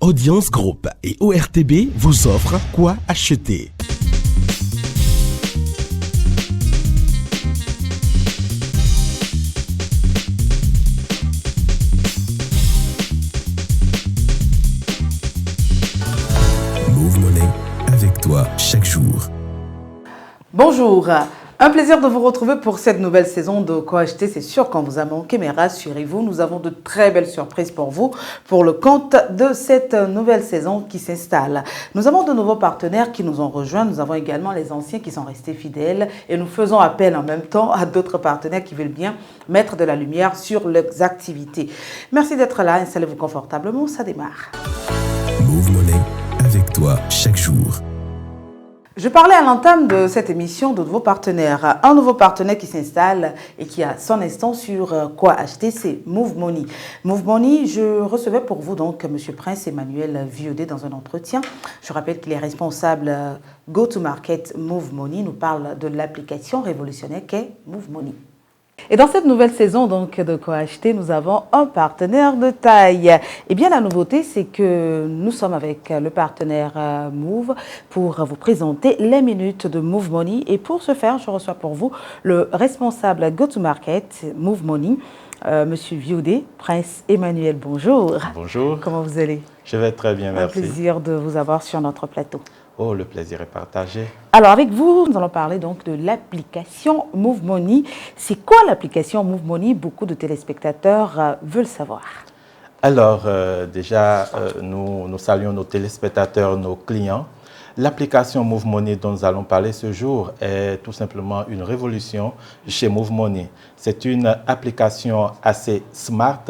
Audience Group et ORTB vous offrent quoi acheter. Move Money, avec toi chaque jour. Bonjour, un plaisir de vous retrouver pour cette nouvelle saison de Quoi acheter. C'est sûr qu'on vous a manqué, mais rassurez-vous, nous avons de très belles surprises pour vous pour le compte de cette nouvelle saison qui s'installe. Nous avons de nouveaux partenaires qui nous ont rejoints. Nous avons également les anciens qui sont restés fidèles et nous faisons appel en même temps à d'autres partenaires qui veulent bien mettre de la lumière sur leurs activités. Merci d'être là. Installez-vous confortablement. Ça démarre. Move Money, avec toi chaque jour. Je parlais à l'entame de cette émission de nouveaux partenaires. Un nouveau partenaire qui s'installe et qui a son instant sur quoi acheter, c'est Move Money. Move Money, je recevais pour vous donc M. Prince Emmanuel Viodé dans un entretien. Je rappelle qu'il est responsable Go-to-Market Move Money. Il nous parle de l'application révolutionnaire qu'est Move Money. Et dans cette nouvelle saison donc de Quoi acheter, nous avons un partenaire de taille. Et bien la nouveauté, c'est que nous sommes avec le partenaire Move pour vous présenter les minutes de Move Money. Et pour ce faire, je reçois pour vous le responsable Go-to-Market Move Money, Monsieur Viodé, Prince Emmanuel. Bonjour. Bonjour. Comment vous allez? Je vais très bien, merci. Un plaisir de vous avoir sur notre plateau. Oh, le plaisir est partagé. Alors, avec vous, nous allons parler donc de l'application Move Money. C'est quoi l'application Move Money? Beaucoup de téléspectateurs veulent savoir. Alors, déjà, nous saluons nos téléspectateurs, nos clients. L'application Move Money dont nous allons parler ce jour est tout simplement une révolution chez Move Money. C'est une application assez smart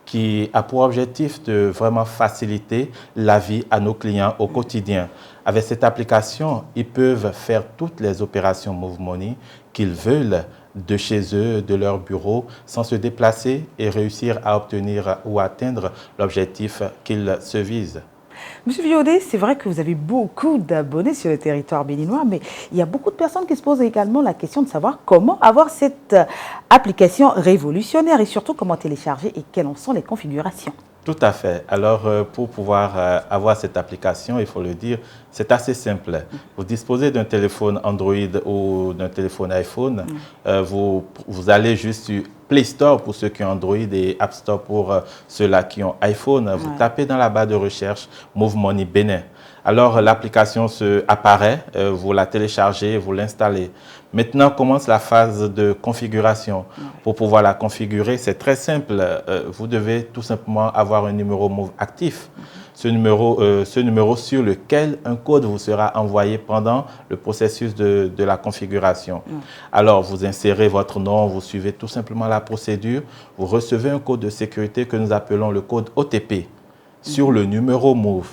qui a pour objectif de vraiment faciliter la vie à nos clients au quotidien. Avec cette application, ils peuvent faire toutes les opérations Move Money qu'ils veulent de chez eux, de leur bureau, sans se déplacer et réussir à obtenir ou atteindre l'objectif qu'ils se visent. Monsieur Viodé, c'est vrai que vous avez beaucoup d'abonnés sur le territoire béninois, mais il y a beaucoup de personnes qui se posent également la question de savoir comment avoir cette application révolutionnaire et surtout comment télécharger et quelles en sont les configurations. Tout à fait. Alors, pour pouvoir avoir cette application, il faut le dire, c'est assez simple. Vous disposez d'un téléphone Android ou d'un téléphone iPhone, vous allez juste sur Play Store pour ceux qui ont Android et App Store pour ceux-là qui ont iPhone. Vous tapez dans la barre de recherche Move Money Bénin. Alors, l'application apparaît, vous la téléchargez, vous l'installez. Maintenant, commence la phase de configuration. Pour pouvoir la configurer, c'est très simple. Vous devez tout simplement avoir un numéro Move actif. Ce numéro sur lequel un code vous sera envoyé pendant le processus de la configuration. Alors, vous insérez votre nom, vous suivez tout simplement la procédure. Vous recevez un code de sécurité que nous appelons le code OTP sur le numéro Move,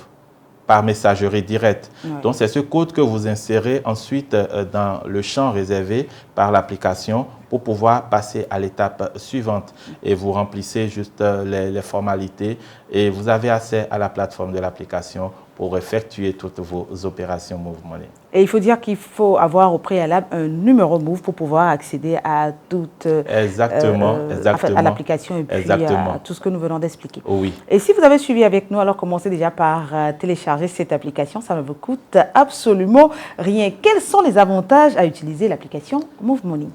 par messagerie directe. Donc, c'est ce code que vous insérez ensuite dans le champ réservé par l'application pour pouvoir passer à l'étape suivante. Et vous remplissez juste les formalités et vous avez accès à la plateforme de l'application pour effectuer toutes vos opérations Move Money. Et il faut dire qu'il faut avoir au préalable un numéro Move pour pouvoir accéder à toute à l'application et puis à tout ce que nous venons d'expliquer. Oui. Et si vous avez suivi avec nous, alors commencez déjà par télécharger cette application. Ça ne vous coûte absolument rien. Quels sont les avantages à utiliser l'application Move Money?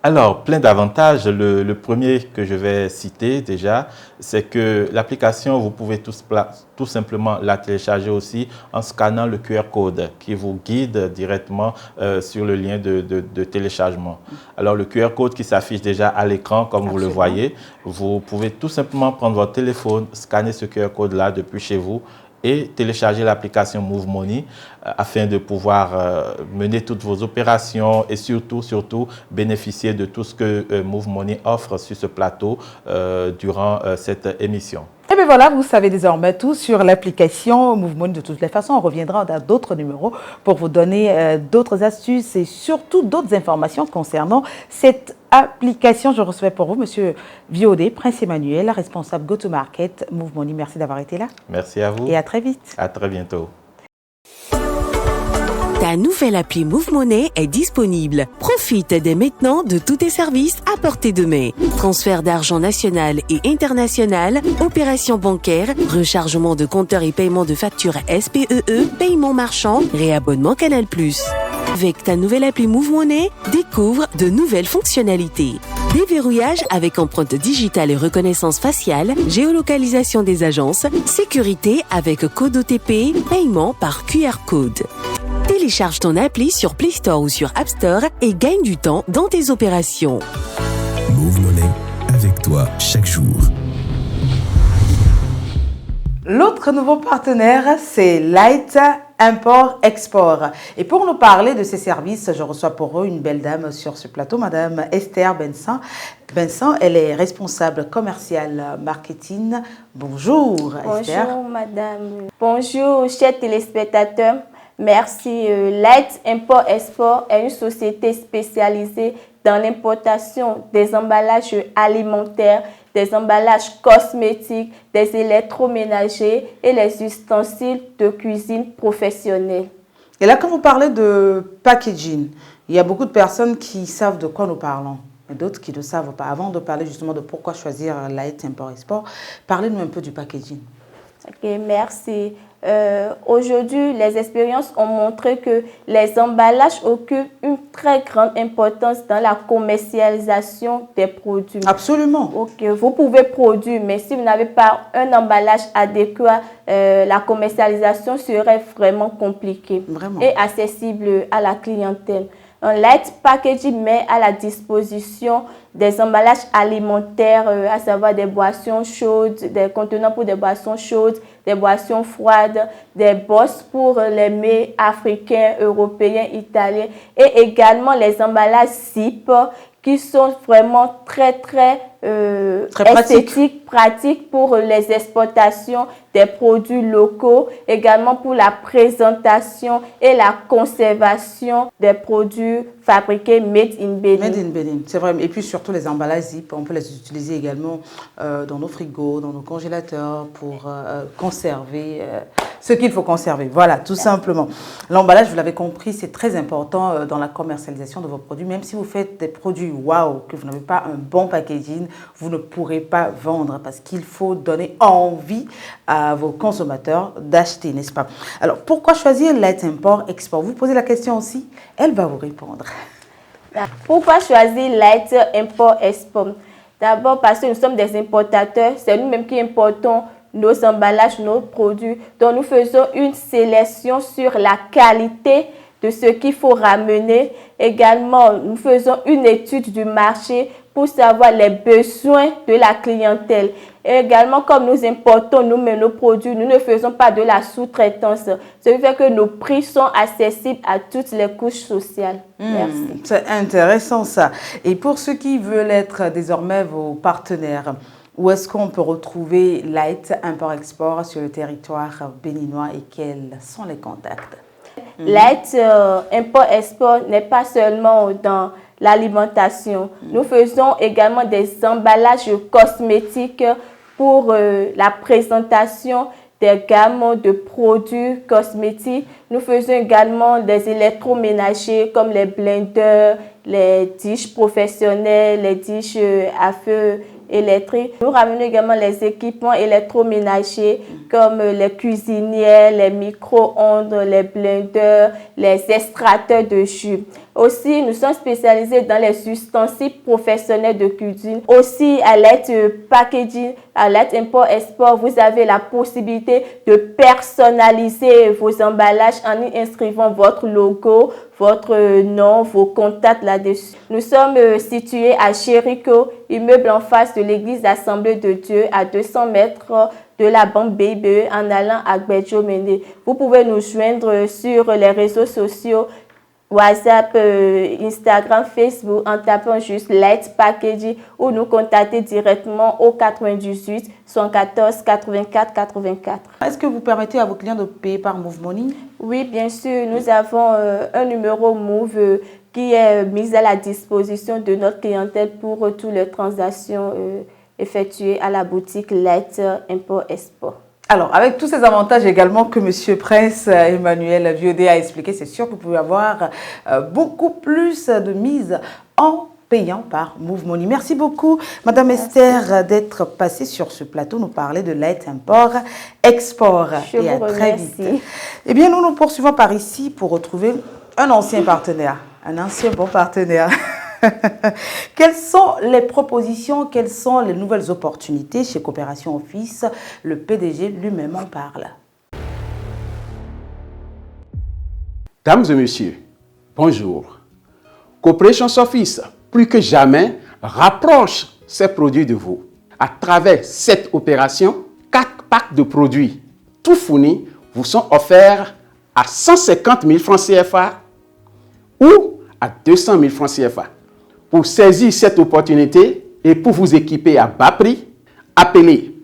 Alors, plein d'avantages. Le premier que je vais citer déjà, c'est que l'application, vous pouvez tout simplement la télécharger aussi en scannant le QR code qui vous guide directement sur le lien de téléchargement. Alors, le QR code qui s'affiche déjà à l'écran, comme vous le voyez, vous pouvez tout simplement prendre votre téléphone, scanner ce QR code-là depuis chez vous et télécharger l'application Move Money afin de pouvoir mener toutes vos opérations et surtout bénéficier de tout ce que Move Money offre sur ce plateau durant cette émission. Et bien voilà, vous savez désormais tout sur l'application Move Money. De toutes les façons, on reviendra dans d'autres numéros pour vous donner d'autres astuces et surtout d'autres informations concernant cette application. Je recevais pour vous M. Viodé, Prince Emmanuel, responsable Go-to-Market Move Money. Merci d'avoir été là. Merci à vous. Et à très vite. À très bientôt. Ta Ta nouvelle appli Move Money est disponible. Profite dès maintenant de tous tes services à portée de main. Transfert d'argent national et international, opérations bancaires, rechargement de compteurs et paiement de factures SPEE, paiement marchand, réabonnement Canal+. Avec ta nouvelle appli Move Money, découvre de nouvelles fonctionnalités. Déverrouillage avec empreinte digitale et reconnaissance faciale, géolocalisation des agences, sécurité avec code OTP, paiement par QR code. Télécharge ton appli sur Play Store ou sur App Store et gagne du temps dans tes opérations. Move Money, avec toi chaque jour. L'autre nouveau partenaire, c'est Light Import-Export. Et pour nous parler de ces services, je reçois pour eux une belle dame sur ce plateau, Madame Esther Benson. Benson, elle est responsable commerciale marketing. Bonjour, Esther. Bonjour, Madame. Bonjour, chers téléspectateurs. Merci. Light Import-Export est une société spécialisée dans l'importation des emballages alimentaires, des emballages cosmétiques, des électroménagers et les ustensiles de cuisine professionnels. Et là, quand vous parlez de packaging, il y a beaucoup de personnes qui savent de quoi nous parlons, et d'autres qui ne savent pas. Avant de parler justement de pourquoi choisir Light Import-Export, parlez-nous un peu du packaging. Ok, merci. Aujourd'hui, les expériences ont montré que les emballages occupent une très grande importance dans la commercialisation des produits. Absolument. Ok, vous pouvez produire, mais si vous n'avez pas un emballage adéquat, la commercialisation serait vraiment compliquée et accessible à la clientèle. Un Light Packaging met à la disposition des emballages alimentaires, à savoir des boissons chaudes, des contenants pour des boissons chaudes, des boissons froides, des bosses pour les mets africains, européens, italiens et également les emballages zip qui sont vraiment très esthétiques, pratiques pour les exportations des produits locaux, également pour la présentation et la conservation des produits fabriqués made in Benin. Made in Benin, c'est vrai. Et puis surtout les emballages zip, on peut les utiliser également dans nos frigos, dans nos congélateurs pour conserver ce qu'il faut conserver. Voilà, tout simplement. L'emballage, vous l'avez compris, c'est très important dans la commercialisation de vos produits. Même si vous faites des produits waouh, que vous n'avez pas un bon packaging, vous ne pourrez pas vendre parce qu'il faut donner envie à vos consommateurs d'acheter, n'est-ce pas? Alors, pourquoi choisir Light Import-Export? Vous posez la question aussi, elle va vous répondre. Pourquoi choisir Light Import-Export? D'abord parce que nous sommes des importateurs, c'est nous-mêmes qui importons nos emballages, nos produits. Donc, nous faisons une sélection sur la qualité de ce qu'il faut ramener. Également, nous faisons une étude du marché pour savoir les besoins de la clientèle. Et également, comme nous importons nous-mêmes nos produits, nous ne faisons pas de la sous-traitance. Ce qui fait que nos prix sont accessibles à toutes les couches sociales. Merci. C'est intéressant ça. Et pour ceux qui veulent être désormais vos partenaires, où est-ce qu'on peut retrouver Light Import-Export sur le territoire béninois et quels sont les contacts? Light Import-Export n'est pas seulement dans l'alimentation. Nous faisons également des emballages cosmétiques pour la présentation des gammes de produits cosmétiques. Nous faisons également des électroménagers comme les blenders, les dishes professionnelles, les dishes à feu électrique. Nous ramenons également les équipements électroménagers comme les cuisinières, les micro-ondes, les blenders, les extracteurs de jus. Aussi, nous sommes spécialisés dans les ustensiles professionnels de cuisine. Aussi, à Light Packaging, à Light Import-Export, vous avez la possibilité de personnaliser vos emballages en y inscrivant votre logo, votre nom, vos contacts là-dessus. Nous sommes situés à Jéricho, immeuble en face de l'église Assemblée de Dieu, à 200 mètres de la banque BBE en allant à Gbedjo-Mende. Vous pouvez nous joindre sur les réseaux sociaux, WhatsApp, Instagram, Facebook en tapant juste Light Packaging ou nous contacter directement au 98 114 84 84. Est-ce que vous permettez à vos clients de payer par Move Money? Oui, bien sûr. Nous avons un numéro Move qui est mis à la disposition de notre clientèle pour toutes les transactions effectuées à la boutique Light Import-Export. Alors, avec tous ces avantages également que M. Prince Emmanuel Viodé a expliqué, c'est sûr que vous pouvez avoir beaucoup plus de mise en payant par Move Money. Merci beaucoup, Madame Esther, d'être passée sur ce plateau, nous parler de l'aide import-export. Et à très vite. Eh bien, nous poursuivons par ici pour retrouver un ancien partenaire, un ancien bon partenaire. Quelles sont les propositions, quelles sont les nouvelles opportunités chez Coopération Office? Le PDG lui-même en parle. Dames et messieurs, bonjour. Coopération Office, plus que jamais, rapproche ses produits de vous. À travers cette opération, 4 packs de produits tout fournis vous sont offerts à 150 000 francs CFA ou à 200 000 francs CFA. Pour saisir cette opportunité et pour vous équiper à bas prix, appelez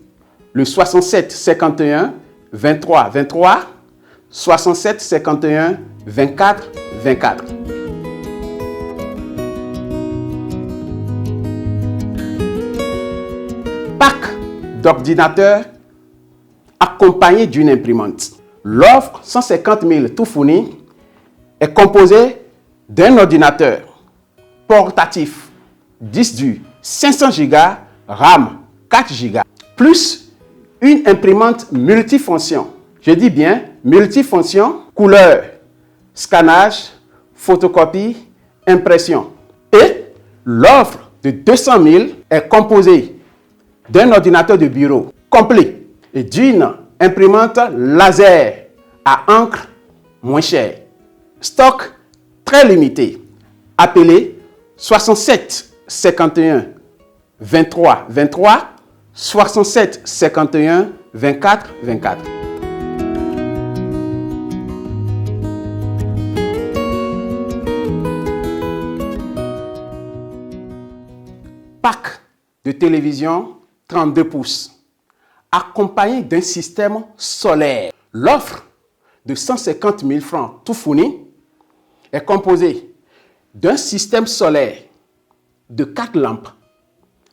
le 67 51 23 23 67 51 24 24. Pack d'ordinateurs accompagné d'une imprimante. L'offre 150 000 tout fourni est composée d'un ordinateur portatif 10 du 500 Go RAM 4 Go plus une imprimante multifonction. Je dis bien multifonction, couleur, scannage, photocopie, impression. Et l'offre de 200 000 est composée d'un ordinateur de bureau complet et d'une imprimante laser à encre moins chère. Stock très limité. Appelez 67 51 23 23 67 51 24 24. Pack de télévision 32 pouces accompagné d'un système solaire. L'offre de 150 000 francs tout fourni est composée d'un système solaire de 4 lampes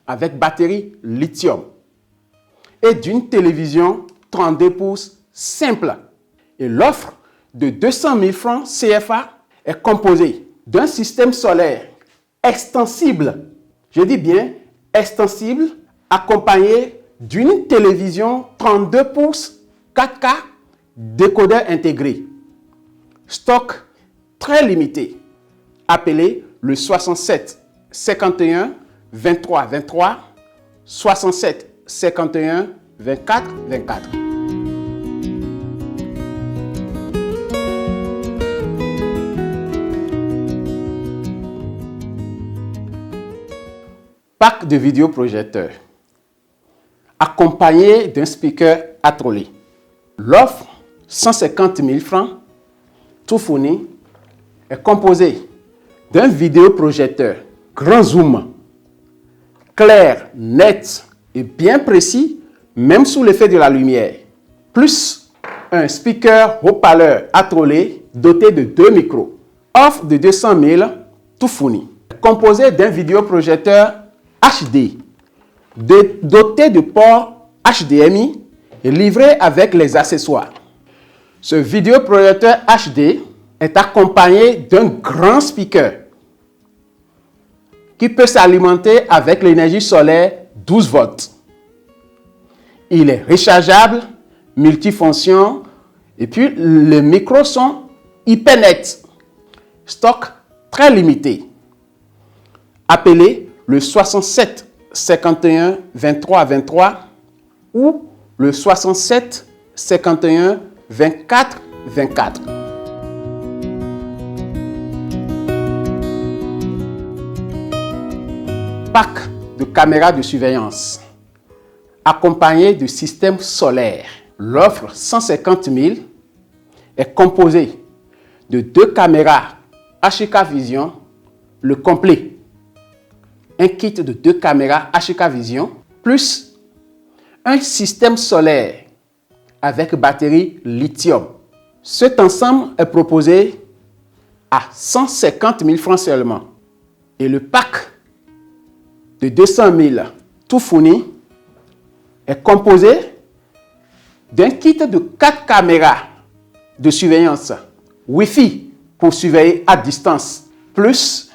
avec batterie lithium et d'une télévision 32 pouces simple. Et l'offre de 200 000 francs CFA est composée d'un système solaire extensible, je dis bien extensible, accompagné d'une télévision 32 pouces 4K décodeur intégré. Stock très limité. Appelez le 67 51 23 23 67 51 24 24. Pack de vidéoprojecteurs accompagné d'un speaker attrolé. L'offre 150 000 francs tout fourni est composée d'un vidéoprojecteur grand zoom, clair, net et bien précis, même sous l'effet de la lumière, plus un speaker haut-parleur attrolé doté de 2 micros. Offre de 200 000 tout fourni, composé d'un vidéoprojecteur HD, doté de ports HDMI et livré avec les accessoires. Ce vidéoprojecteur HD est accompagné d'un grand speaker qui peut s'alimenter avec l'énergie solaire 12 volts. Il est rechargeable, multifonction et puis les micros sont hyper nets. Stock très limité. Appelez le 67 51 23 23 ou le 67 51 24 24. Pack de caméras de surveillance accompagné de système solaire. L'offre 150 000 est composée de 2 caméras HK Vision, le complet. Un kit de 2 caméras HK Vision, plus un système solaire avec batterie lithium. Cet ensemble est proposé à 150 000 francs seulement. Et le pack de 200 000 tout fourni est composé d'un kit de 4 caméras de surveillance Wi-Fi pour surveiller à distance, plus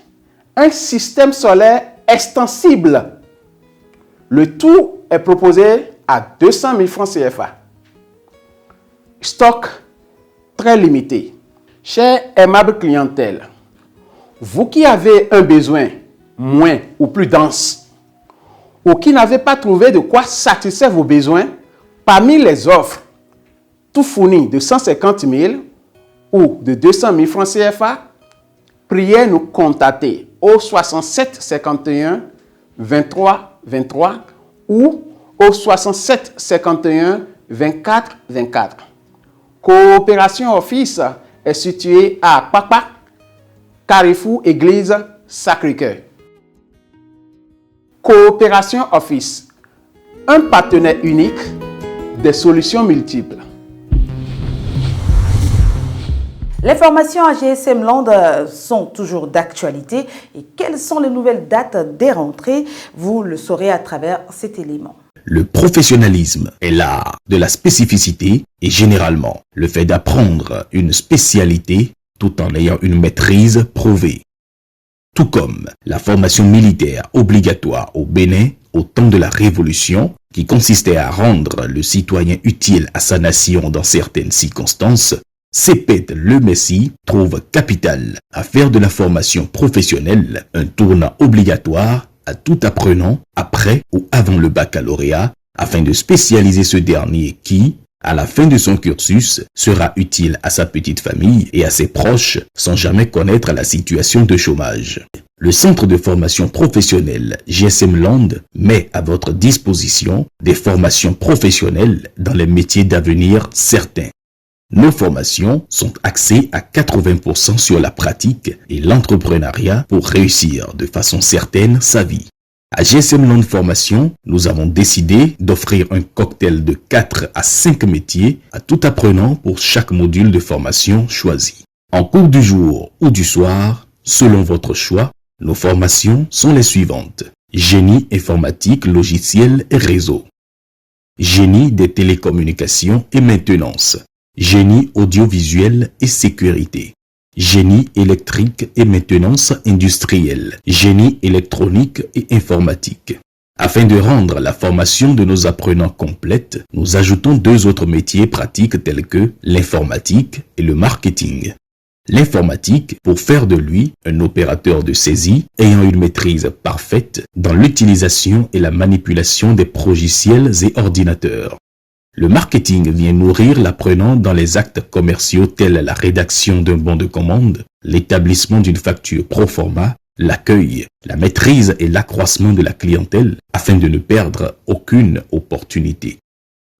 un système solaire extensible. Le tout est proposé à 200 000 francs CFA. Stock très limité. Chère aimable clientèle, vous qui avez un besoin moins ou plus dense, ou qui n'avez pas trouvé de quoi satisfaire vos besoins, parmi les offres, tout fourni de 150 000 ou de 200 000 francs CFA, priez nous contacter au 67 51 23 23 ou au 67 51 24 24. Coopération Office est située à Papa, Carrefour Église Sacré-Cœur. Coopération Office, un partenaire unique, des solutions multiples. Les formations à GSM Land sont toujours d'actualité. Et quelles sont les nouvelles dates des rentrées? Vous le saurez à travers cet élément. Le professionnalisme est l'art de la spécificité et généralement le fait d'apprendre une spécialité tout en ayant une maîtrise prouvée. Tout comme la formation militaire obligatoire au Bénin au temps de la Révolution, qui consistait à rendre le citoyen utile à sa nation dans certaines circonstances, CEPET Le Messie trouve capital à faire de la formation professionnelle un tournant obligatoire à tout apprenant après ou avant le baccalauréat afin de spécialiser ce dernier qui, à la fin de son cursus, sera utile à sa petite famille et à ses proches sans jamais connaître la situation de chômage. Le Centre de formation professionnelle GSM Land met à votre disposition des formations professionnelles dans les métiers d'avenir certains. Nos formations sont axées à 80% sur la pratique et l'entrepreneuriat pour réussir de façon certaine sa vie. À GSM Land Formation, nous avons décidé d'offrir un cocktail de 4 à 5 métiers à tout apprenant pour chaque module de formation choisi. En cours du jour ou du soir, selon votre choix, nos formations sont les suivantes. Génie informatique, logiciel et réseau. Génie des télécommunications et maintenance. Génie audiovisuel et sécurité. Génie électrique et maintenance industrielle. Génie électronique et informatique. Afin de rendre la formation de nos apprenants complète, nous ajoutons 2 autres métiers pratiques tels que l'informatique et le marketing. L'informatique pour faire de lui un opérateur de saisie ayant une maîtrise parfaite dans l'utilisation et la manipulation des logiciels et ordinateurs. Le marketing vient nourrir l'apprenant dans les actes commerciaux tels la rédaction d'un bon de commande, l'établissement d'une facture pro forma, l'accueil, la maîtrise et l'accroissement de la clientèle afin de ne perdre aucune opportunité.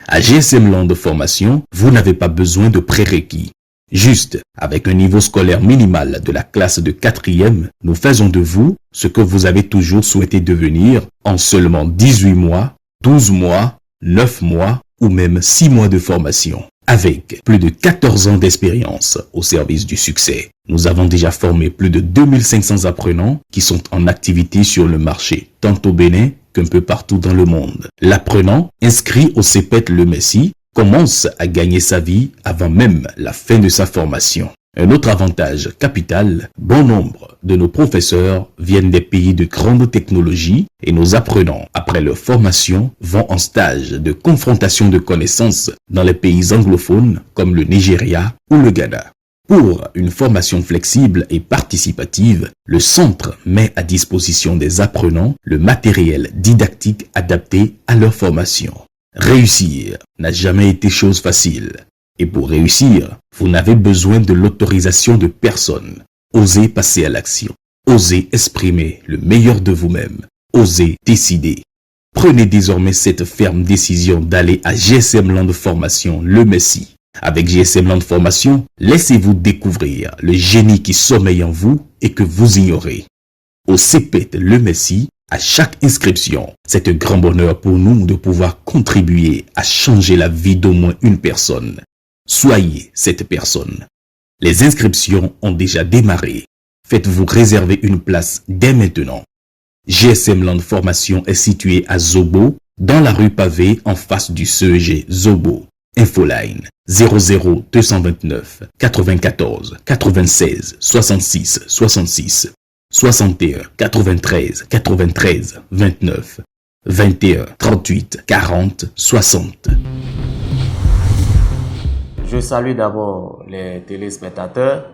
À GSM Land Formation, vous n'avez pas besoin de prérequis. Juste, avec un niveau scolaire minimal de la classe de 4e, nous faisons de vous ce que vous avez toujours souhaité devenir en seulement 18 mois, 12 mois, 9 mois ou même 6 mois de formation. Avec plus de 14 ans d'expérience au service du succès, nous avons déjà formé plus de 2500 apprenants qui sont en activité sur le marché, tant au Bénin qu'un peu partout dans le monde. L'apprenant, inscrit au CEPET Le Messie, commence à gagner sa vie avant même la fin de sa formation. Un autre avantage capital, bon nombre de nos professeurs viennent des pays de grande technologie et nos apprenants, après leur formation, vont en stage de confrontation de connaissances dans les pays anglophones comme le Nigeria ou le Ghana. Pour une formation flexible et participative, le centre met à disposition des apprenants le matériel didactique adapté à leur formation. Réussir n'a jamais été chose facile. Et pour réussir, vous n'avez besoin de l'autorisation de personne. Osez passer à l'action. Osez exprimer le meilleur de vous-même. Osez décider. Prenez désormais cette ferme décision d'aller à GSM Land Formation Le Messie. Avec GSM Land Formation, laissez-vous découvrir le génie qui sommeille en vous et que vous ignorez. Au CEPET Le Messie, à chaque inscription, c'est un grand bonheur pour nous de pouvoir contribuer à changer la vie d'au moins une personne. Soyez cette personne. Les inscriptions ont déjà démarré. Faites-vous réserver une place dès maintenant. GSM Land Formation est situé à Zobo, dans la rue pavée en face du CEG Zobo. Infoline 00 229 94 96 66 66 61 93 93 29 21 38 40 60. Je salue d'abord les téléspectateurs.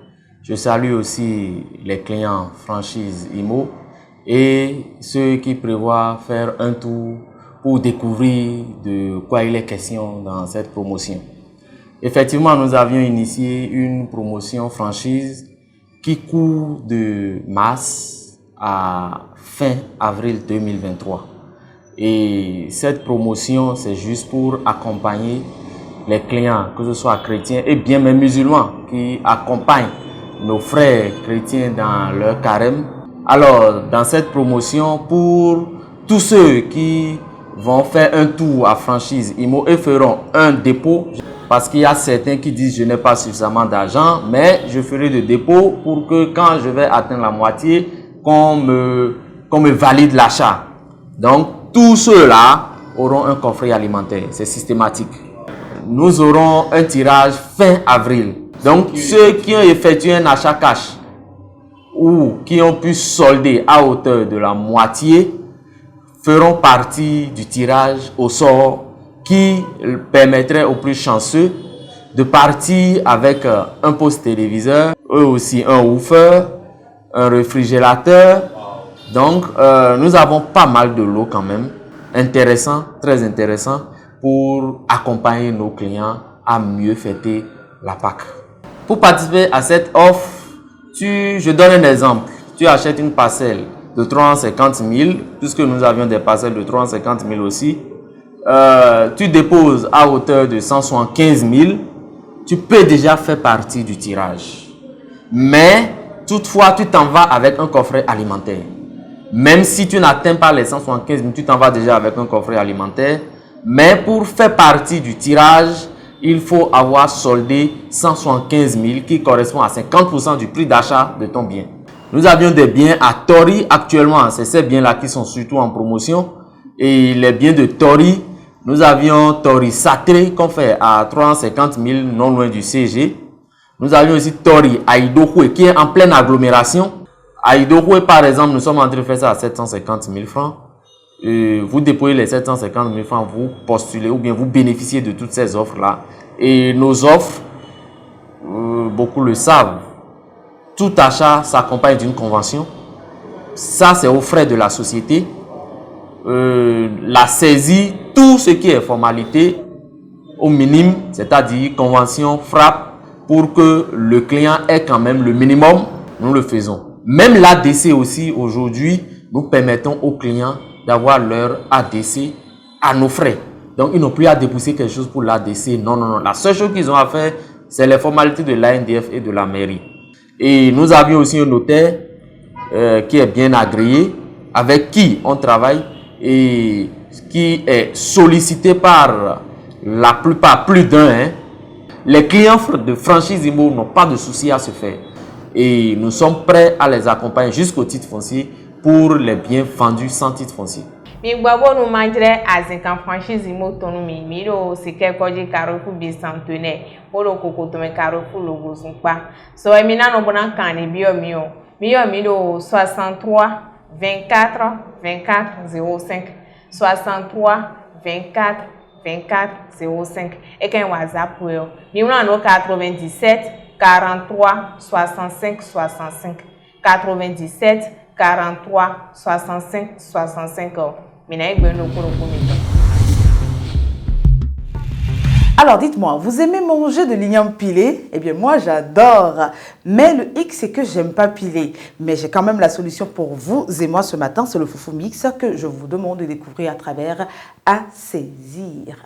Je salue aussi les clients franchise IMO et ceux qui prévoient faire un tour pour découvrir de quoi il est question dans cette promotion. Effectivement, nous avions initié une promotion franchise qui court de mars à fin avril 2023. Et cette promotion, c'est juste pour accompagner les clients, que ce soit chrétiens et bien même musulmans, qui accompagnent nos frères chrétiens dans leur carême. Alors, dans cette promotion, pour tous ceux qui vont faire un tour à franchise IMO et feront un dépôt, parce qu'il y a certains qui disent je n'ai pas suffisamment d'argent, mais je ferai des dépôts pour que quand je vais atteindre la moitié, qu'on me valide l'achat. Donc, tous ceux-là auront un coffret alimentaire, c'est systématique. Nous aurons un tirage fin avril. Donc, ceux qui ont effectué un achat cash ou qui ont pu solder à hauteur de la moitié feront partie du tirage au sort qui permettrait aux plus chanceux de partir avec un poste téléviseur, eux aussi un woofer, un réfrigérateur. Donc, nous avons pas mal de lots quand même, intéressants, très intéressants, pour accompagner nos clients à mieux fêter la Pâque. Pour participer à cette offre, je donne un exemple. Tu achètes une parcelle de 350 000, puisque nous avions des parcelles de 350 000 aussi. Tu déposes à hauteur de 175 000, tu peux déjà faire partie du tirage. Mais, toutefois, tu t'en vas avec un coffret alimentaire. Même si tu n'atteins pas les 175 000, tu t'en vas déjà avec un coffret alimentaire. Mais pour faire partie du tirage, il faut avoir soldé 175 000 qui correspond à 50% du prix d'achat de ton bien. Nous avions des biens à Tori actuellement, c'est ces biens-là qui sont surtout en promotion. Et les biens de Tori, nous avions Tori Sacré qu'on fait à 350 000 non loin du CG. Nous avions aussi Tori Aïdokwe qui est en pleine agglomération. Aïdokwe par exemple, nous sommes en train de faire ça à 750 000 francs. Vous déposez les 750 000 francs, vous postulez ou bien vous bénéficiez de toutes ces offres-là. Et nos offres, beaucoup le savent, tout achat s'accompagne d'une convention. Ça, c'est aux frais de la société. La saisie, tout ce qui est formalité, au minimum, c'est-à-dire convention, frappe, pour que le client ait quand même le minimum, nous le faisons. Même l'ADC aussi, aujourd'hui, nous permettons aux clients d'avoir leur ADC à nos frais. Donc, ils n'ont plus à débourser quelque chose pour l'ADC. Non, non, non. La seule chose qu'ils ont à faire, c'est les formalités de l'ANDF et de la mairie. Et nous avions aussi un notaire qui est bien agréé, avec qui on travaille et qui est sollicité par la plupart, plus d'un. Hein. Les clients de franchise IMO n'ont pas de souci à se faire. Et nous sommes prêts à les accompagner jusqu'au titre foncier pour les biens vendus sans titre foncier. Mi gbabo nu mandre azinkan franchise IMO tonu mi ro se ke koji Carrefour bi centenaire o lo koko to me Carrefour logo sunpa so emi na no bona kan ni bi mi ro 63 24 24 05 63 24 24 05 et ken WhatsApp yo mi ro no 97 43 65 65 97 43 65 65. Alors dites-moi, vous aimez manger de l'igname pilé? Eh bien moi j'adore, mais le hic c'est que j'aime pas piler. Mais j'ai quand même la solution pour vous et moi ce matin, c'est le foufou mix que je vous demande de découvrir à travers À Saisir.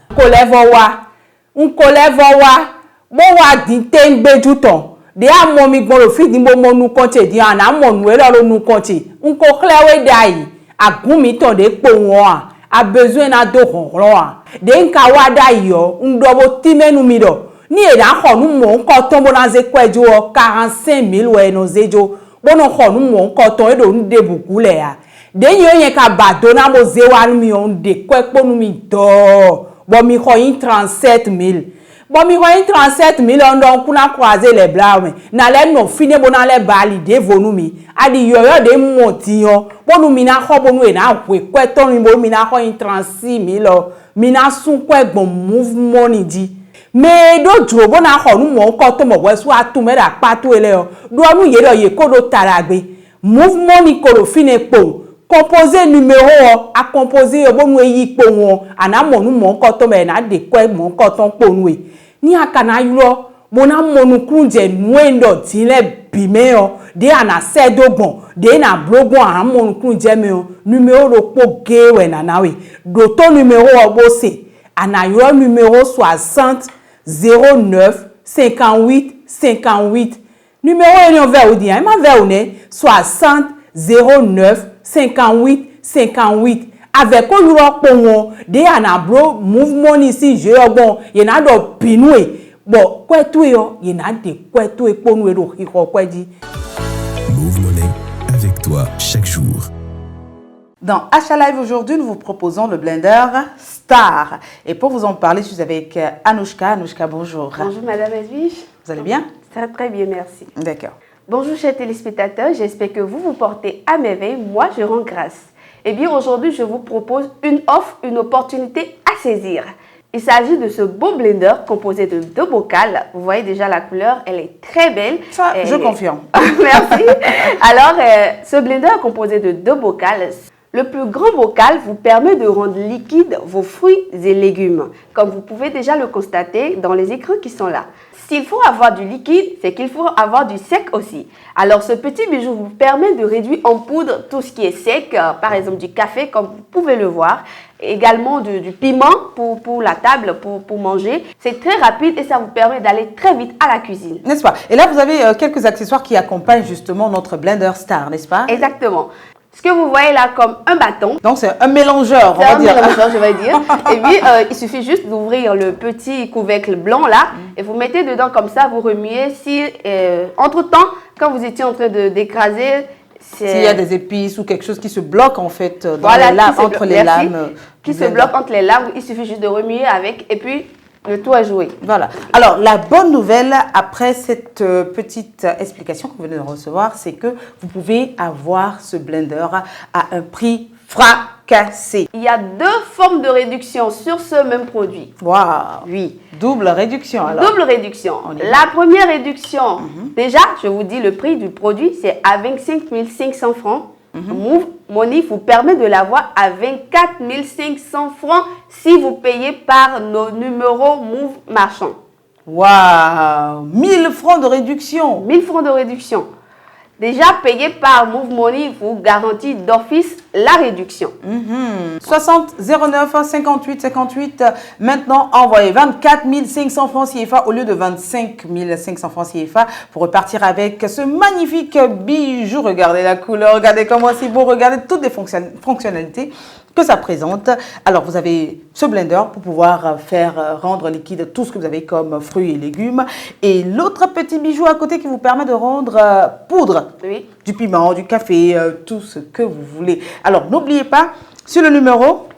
De a momi gboro fi di mo nu konte di ana mo nu e lo nu konte nko klewe dai agumi ton de po won a besoin na do ronron a de nka wa dai yo ndobo timenu mi do ni e da ho nu mo nko ton bo na ze kwejo 45 000 we no zejo bo no ho nu mo nko ton e do nde buku le a de yo yen ka bado na mo ze wa nu mi on de kwepo nu mi do bo mi ho yin 37 000 Bon, mi voyez 37 millions donc on a croisé les bras mais na les non fini bon na les bali de vonumi adi yoyo de motion bon nous mina ko bon nous na we kweton mi bon mina ko 36 millions mina sun kwe bon mouvement ni di mais do dro bon na ko nu mo ko to mo we so atu me da pa to ele o do nu ye do ye ko do taragbe mouvement ni ko lo fini po composé numéro à composer bon nous yi po won ana mo nu mo ko to me na de kwe mo ko ton po nu ni akana yulo bona monu kunje nuendo tile bimeo de ana sedogbon de na blogon a monu kunje meo numéro lo po gewe na nawe do to numéro obose ana yulo numéro 60 09 58 58 numéro enion vers ou dia ma vers ou ne 60 09 58 58 avec on yulo de anablo mouvement ici je bon y na do pinoué bon kwetu yo y na de kwetu e ponu ro hiko kwedi. Move Money avec toi chaque jour. Dans Achat Live aujourd'hui, nous vous proposons le blender Star. Et pour vous en parler, je suis avec Anouchka. Anouchka, bonjour. Bonjour Madame Edwige. Vous allez bien? Ça va très bien, merci. D'accord. Bonjour chers téléspectateurs, j'espère que vous vous portez à merveille. Moi, je rends grâce. Eh bien, aujourd'hui, je vous propose une offre, une opportunité à saisir. Il s'agit de ce beau blender composé de 2 bocals. Vous voyez déjà la couleur, elle est très belle. Ça, je confirme. Merci. Alors, ce blender composé de 2 bocals. Le plus grand bocal vous permet de rendre liquide vos fruits et légumes, comme vous pouvez déjà le constater dans les écrans qui sont là. S'il faut avoir du liquide, c'est qu'il faut avoir du sec aussi. Alors ce petit bijou vous permet de réduire en poudre tout ce qui est sec, par exemple du café comme vous pouvez le voir, également du piment pour la table, pour manger. C'est très rapide et ça vous permet d'aller très vite à la cuisine. N'est-ce pas? Et là vous avez quelques accessoires qui accompagnent justement notre blender Star, n'est-ce pas? Exactement. Ce que vous voyez là comme un bâton. Donc c'est un mélangeur, on va dire. C'est un mélangeur, je vais dire. Et puis il suffit juste d'ouvrir le petit couvercle blanc là et vous mettez dedans comme ça, vous remuez. Si entre-temps, quand vous étiez en train d'écraser, s'il y a des épices ou quelque chose qui se bloque en fait dans les lames, entre les lames. Qui se bloque entre les lames, il suffit juste de remuer avec et puis le tout à jouer. Voilà. Alors, la bonne nouvelle, après cette petite explication que vous venez de recevoir, c'est que vous pouvez avoir ce blender à un prix fracassé. Il y a 2 formes de réduction sur ce même produit. Waouh! Oui. Double réduction alors. Double réduction. La première réduction, déjà, je vous dis le prix du produit, c'est à 25 500 francs. Move Money vous permet de l'avoir à 24 500 francs si vous payez par nos numéros Move Marchand. Waouh! 1000 francs de réduction. 1000 francs de réduction. Déjà payé par Move Money vous garantit d'office la réduction. 60 09 58 58. Maintenant, envoyez 24 500 francs CFA au lieu de 25 500 francs CFA pour repartir avec ce magnifique bijou. Regardez la couleur, regardez comment c'est beau, regardez toutes les fonctionnalités que ça présente. Alors, vous avez ce blender pour pouvoir faire rendre liquide tout ce que vous avez comme fruits et légumes. Et l'autre petit bijou à côté qui vous permet de rendre poudre, du piment, du café, tout ce que vous voulez. Alors, n'oubliez pas, sur le numéro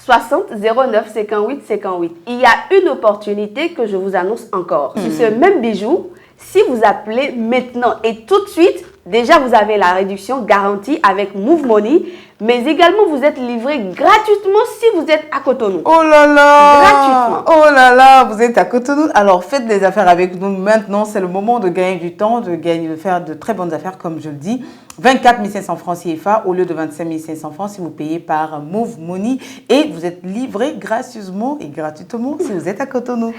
60 09 58 58, il y a une opportunité que je vous annonce encore. Sur ce même bijou, si vous appelez maintenant et tout de suite, déjà vous avez la réduction garantie avec Move Money, mais également vous êtes livré gratuitement si vous êtes à Cotonou. Oh là là! Gratuitement. Oh là là, vous êtes à Cotonou. Alors faites des affaires avec nous maintenant, c'est le moment de gagner du temps, de faire de très bonnes affaires comme je le dis. 24 500 francs CFA au lieu de 25 500 francs si vous payez par Move Money et vous êtes livré gracieusement et gratuitement si vous êtes à Cotonou.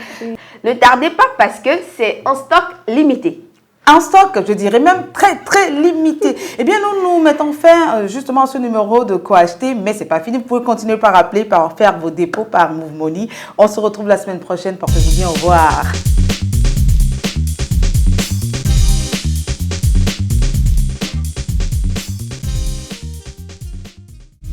Ne tardez pas parce que c'est en stock limité. En stock, je dirais même très limité. Eh bien, nous mettons fin justement à ce numéro de quoi acheter, mais c'est pas fini. Vous pouvez continuer par appeler, par faire vos dépôts par Move Money. On se retrouve la semaine prochaine. Portez-vous bien. Au revoir.